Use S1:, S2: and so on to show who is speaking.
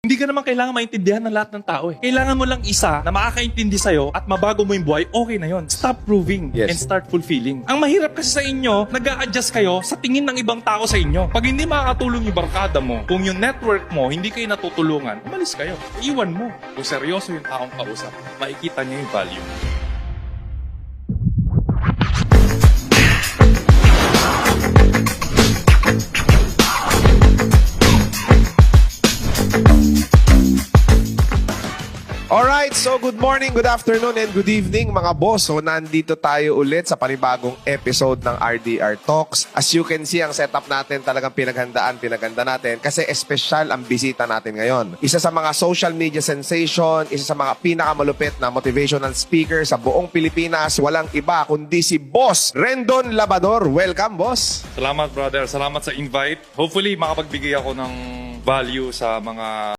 S1: Hindi ka naman kailangan maintindihan ng lahat ng tao eh. Kailangan mo lang isa na makakaintindi sa'yo at mabago mo yung buhay, okay na yon. Stop proving and start fulfilling. Ang mahirap kasi sa inyo, nag-a-adjust kayo sa tingin ng ibang tao sa inyo. Pag hindi makakatulong yung barkada mo, kung yung network mo, hindi kayo natutulungan, umalis kayo. Iwan mo. Kung seryoso yung taong kausap, makikita niya yung value.
S2: Alright, so good morning, good afternoon, and good evening mga boss. So nandito tayo ulit sa panibagong episode ng RDR Talks. As you can see, ang setup natin talagang pinaganda natin kasi espesyal ang bisita natin ngayon. Isa sa mga social media sensation, isa sa mga pinakamalupit na motivational speaker sa buong Pilipinas, walang iba kundi si Boss Rendon Labador. Welcome, boss!
S1: Salamat brother, salamat sa invite. Hopefully makapagbigay ako ng value sa mga